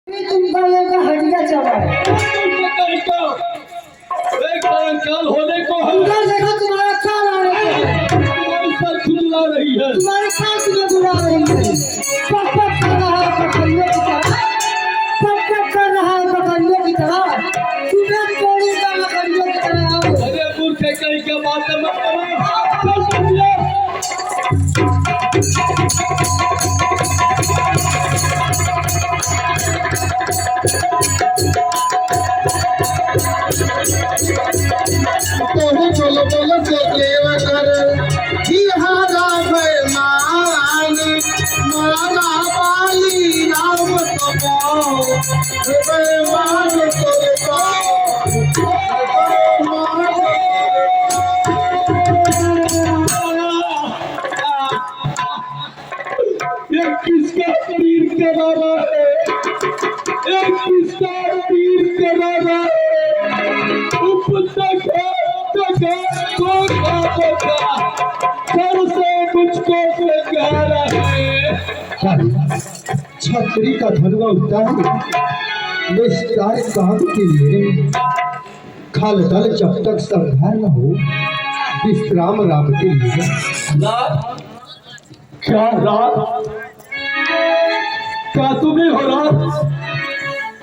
तुमका ये का हटिया चला है। एक काल होने को है। उधर देखो तुम्हारा ख्याल आ रहा है। तुम्हारी सर खुजला रही है। तुम्हारे ख्याल तुम्हें बुला रही है। पक पक कर रहा है पकड़ने की तरह। पक पक कर रहा है पकड़ने की तरह। तुम्हें तोड़ी का पकड़ने की तरह। अरे मूर्ख कहीं क्या बात है मत करो। चल बंदिया। तोहू चलो बोलो देव कर बिहारा मान मारा पाली राम कपाओ मान तोरे ये किसका शरीर करारा है? ये किसका शरीर करारा है? उपतक है, तक है, कोका कोका, सर से मुझको से गहरा है। छतरी का धनवा उतार निस्तार काम के लिए खल दल जब तक संहार न हो विश्राम राम के लिए। रात क्या रात क्या तुम्हें हो रात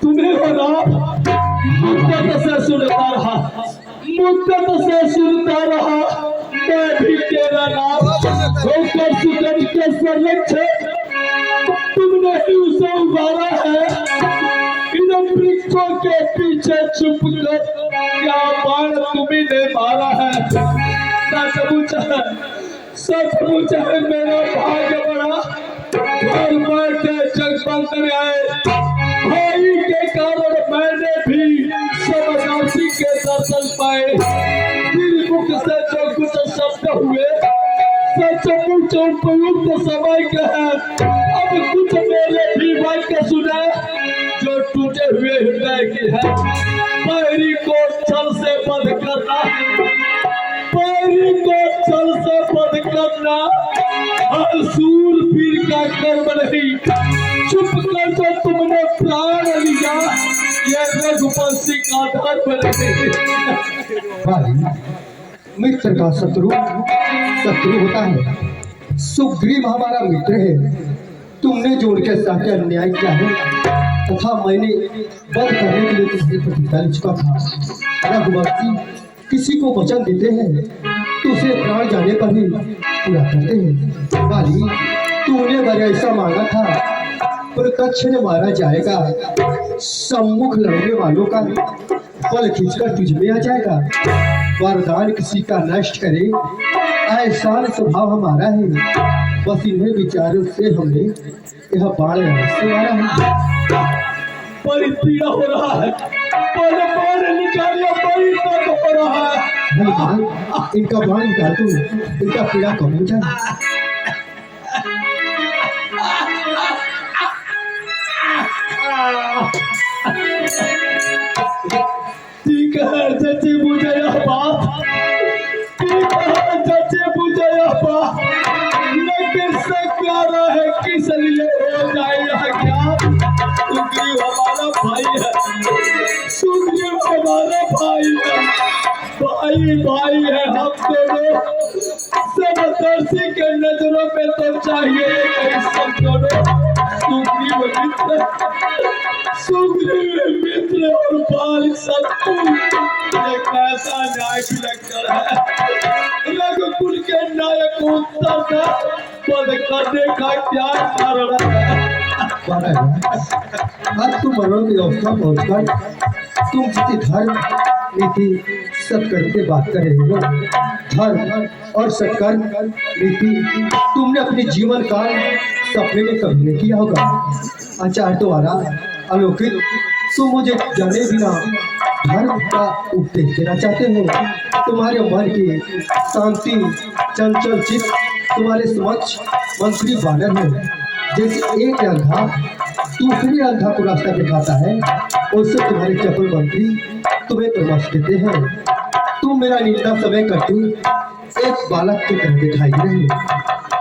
तुम्हें हो रात मुद्दत से सुनता रहा मुद्दत से सुनता रहा मैं भी तेरा नाम होकर सुगंध के संरक्षक तुमने ही उसे उबारा है इन वृक्षों के पीछे छुप कर क्या बाण तुम्ही ने मारा है। सचमुच है मेरा भाग्य बड़ा घर बैठे जगबंदर आए भाई के कारण मैंने भी समदासी के दर्शन पाए। दिल मुख से जो कुछ शब्द हुए सचमुच उपयुक्त समय के है। अब कुछ मेरे भी वाक्य सुने जो टूटे हुए हृदय की है। पैरी को छल से बंद करना पैरी को छल से बंद करना हर सूरवीर का कर्म नहीं। चुप कर जो तुमने प्राण लिया ये रघुवंशी का धर्म नहीं। भाई मित्र का शत्रु शत्रु होता है। सुग्रीव हमारा मित्र है। तुमने जो उनके साथ अन्याय किया है तथा मैंने वध करने के लिए तुझसे प्रतिज्ञा ले चुका था। रघुवंशी किसी को वचन देते हैं तो उसे प्राण जाने पर ही पूरा करते हैं। वाली तूने वर ऐसा मांगा था प्रत्यक्ष ने मारा जाएगा। सम्मुख लड़ने वालों का बल खींचकर तुझ में आ जाएगा। वरदान किसी का नष्ट करे ऐसा स्वभाव हमारा है। बस इन्हें विचारों से हमने यह बाण से मारा है। बड़ी पीड़ा हो रहा है बाण निकालिए बड़ी दर्द हो रहा है। इनका बाण निकाल तू इनका पीड़ा कम हो जाए। ठीक है जैसे मुझे यह बात ठीक है जैसे मुझे यह बात लेकिन सत्यारा है किस लिए हो जाए यह क्या। सुग्रीव हमारा भाई है सुग्रीव हमारा भाई है भाई है हम दोनों समदर्शी के नजरों में तो चाहिए सब दोनों सुग्रीव मित्र और बाल शत्रु ये कैसा न्याय विलक्षण है। रघुकुल के नायक उत्तर का पद करने का क्या कारण है। आज तुम मरण की अवस्था पहुंचकर तुम किसी धर्म नीति सत्कर्म की बात कर रहे हो। धर्म और सत्कर्म नीति तुमने अपने जीवन काल सपने में कभी नहीं किया होगा। आचार्य द्वारा अलौकिक तुम मुझे जाने बिना धर्म का उपदेश देना चाहते हो। तुम्हारे मन की शांति चंचल चित्त तुम्हारे समक्ष मंत्री बानर है। जैसे एक अंधा दूसरे अंधा को रास्ता दिखाता है उससे तुम्हारे चपल मंत्री तुम्हें परामर्श देते हैं। तुम मेरा निंदा समय करते एक बालक की तरह दिखाई दे रहे हो।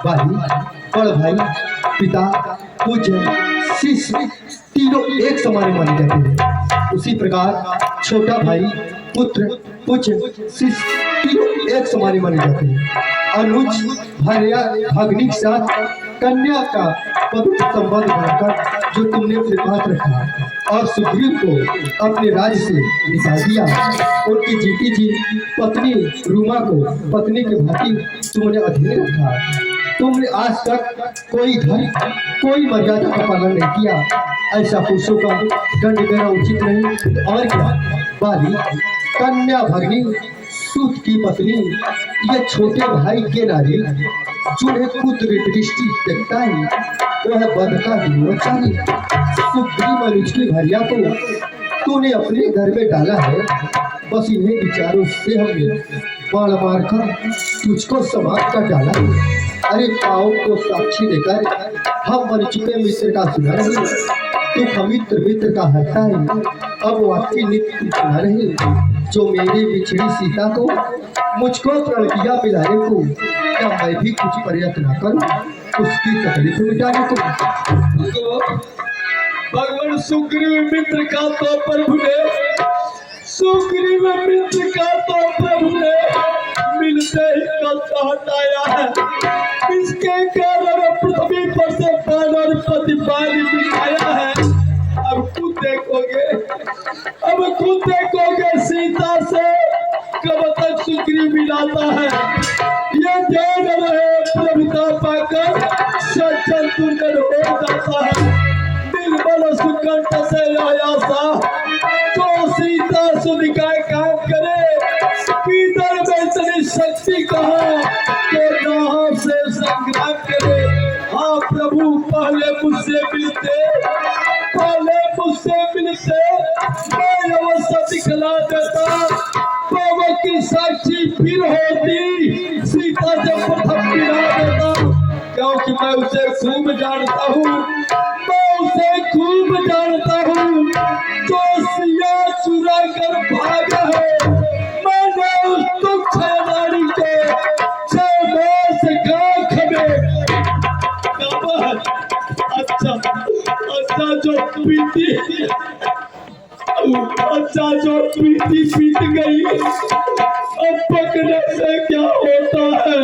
भाई बड़ भाई पिता पूज्य शिष्य तीनों एक समान माने जाते हैं। उसी प्रकार छोटा भाई, पुत्र, पुत्र, शिष्य तीनों एक समान माने जाते हैं। अनुज, भार्या, भगनी के साथ कन्या का पवित्र संबंध बनाकर जो तुमने फिर बात रखा और सुग्रीव को अपने राज्य से निकाल दिया, उनकी जीती जी पत्नी रूमा को पत्नी के भांति तुमने अधीन रखा। तुमने आज तक कोई धर्म, कोई मर्यादा का पालन नहीं किया। ऐसा पुरुषों का दंड देना उचित नहीं। और क्या बाली, कन्या, भगनी, सूत की पत्नी, ये छोटे भाई के नारी जिन्हें पुत्र दृष्टि देखता है, वह बदका विमोचन सुग्रीव अनुज की भार्या को तूने अपने घर में डाला है। बस इन्हीं विचारों से हमने बाण मारकर तुझको समाप्त कर डाला है। अरे पाओ को साक्षी देकर हम मर चुके मित्र का सुना रहे, तू मित्र मित्र का हरता है। अब वाक्य नित्य सुना रहे, जो मेरी बिछड़ी सीता को मुझको प्रण किया मिलाने को, क्या मैं भी कुछ प्रयत्न न करूं उसकी तकलीफ मिटाने को? भगवान सुग्रीव मित्र का तो प्रभु ने, सुग्रीव मित्र का तो प्रभु ने मिलते ही कष्ट हटाया है। इसके कारण पृथ्वी पर से बानर प्रतिपाली मिटाया है। अब खुद देखोगे सीता से कब तक सुग्रीव मिलाता है। ये ध्यान रहे, प्रभुता पाकर सज्जन दुर्गन हो जाता है। निर्बल सुकंठ से आयासा तो सीता सुनिकाय काम करे। भीतर में इतनी शक्ति कहाँ तो नाम से संग्राम करे। हाँ प्रभु, पहले मुझसे मिलते मैं अवश्य दिखला देता। बाबा की साक्षी फिर होती, सीता से प्रथम मिला देता। क्योंकि मैं उसे खूब जानता हूँ, जो सिया चुरा कर भागा है। मैंने उस तुच्छ नारी को 6 मास गांठ में जो पीती पीट गई। अब पकड़ने से क्या होता है?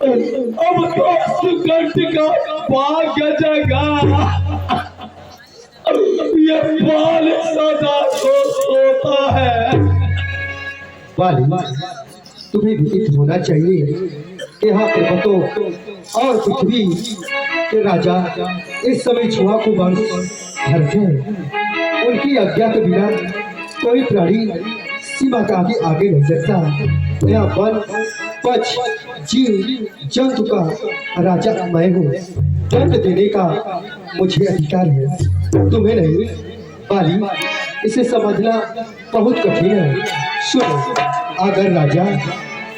अब तो सुकंठ का भाग्य जगा। ये बाल सदा सोता है। बाली, तुम्हें विदित होना चाहिए कि यहाँ पर्वतों और पृथ्वी के राजा इस समय छुआ को वंश भरते हैं। उनकी आज्ञा के बिना कोई प्राणी सीमा का आगे नहीं सकता। यहाँ वन, पक्ष, जीव जंतु का राजा मैं हूँ। दंड देने का मुझे अधिकार है, तुम्हें नहीं। बाली, इसे समझना बहुत कठिन है। सुनो, अगर राजा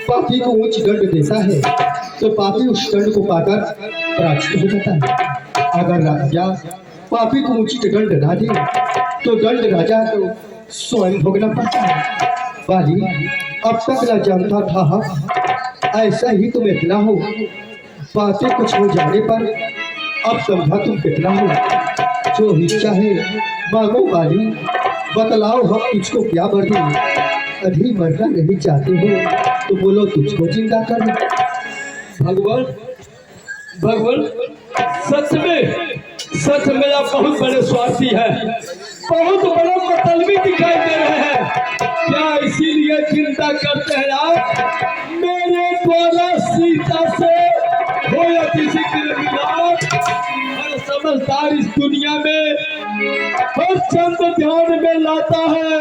पापी को उच्च दंड देता है तो पापी उस दंड को पाकर पराजित हो जाता है। अगर राजा पापी को उचित दंड ना दे तो दंड राजा को स्वयं भोगना पड़ता है। बाली, अब तक न जानता था ऐसा ही तुम इतना हो। बातें कुछ हो जाने पर अब समझा तुम कितना हो। जो इच्छा है मांगो बाली, बतलाओ हम तुझको क्या बर दें। अभी मरना नहीं चाहते हो तो बोलो, तुझको जिंदा कर। भगवान सच में आप बहुत बड़े स्वार्थी है, बहुत बड़े मतलबी दिखाई दे रहे हैं। क्या इसीलिए चिंता करते हैं आप मेरे द्वारा सीता से हो या किसी के मिलाप? हर समझदार इस दुनिया में हर चंद ध्यान में लाता है,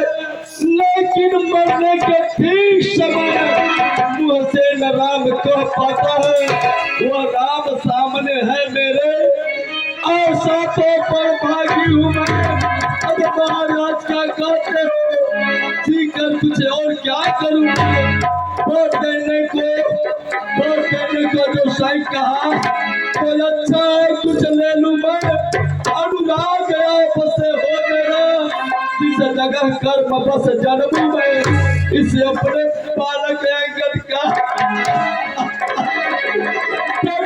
लेकिन मरने के ठीक समय मुंह से न राम कह पाता है। वो राम सामने है मेरे, ऐसा तो पर भागी हूँ मैं। अब महाराज क्या कहते हो, ठीक है तुझे और क्या करूँ? वोट देने को जो सही कहा तो अच्छा है, कुछ ले लूँ मैं। अनुराग आपसे हो मेरा, जिस जगह कर्म बस जन्म में, इसे अपने बालक अंगद का क्या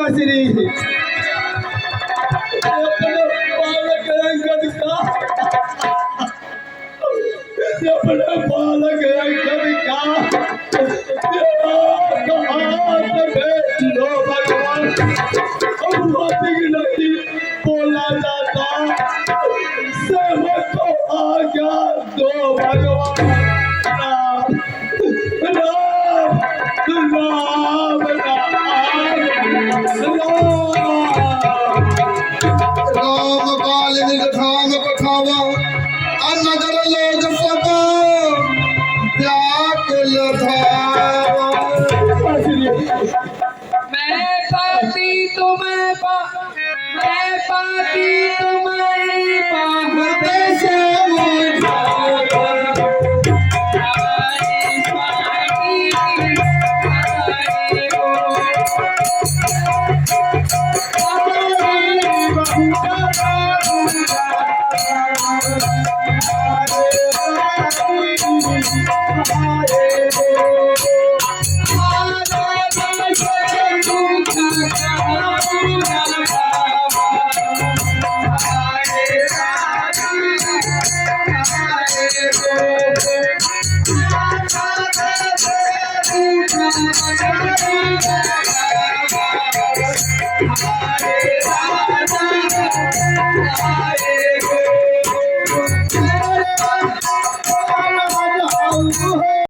श्री अपने बालक अंगद का अपने बालक अंगद का लो भगवान नहीं बोला जाता सेवक को आज्ञा दो भगवान राम राम राम राम काल निधान पठावा अनगर लोग सब व्याकुल धावा। मैं पाती तुम्हें पाहते से Hare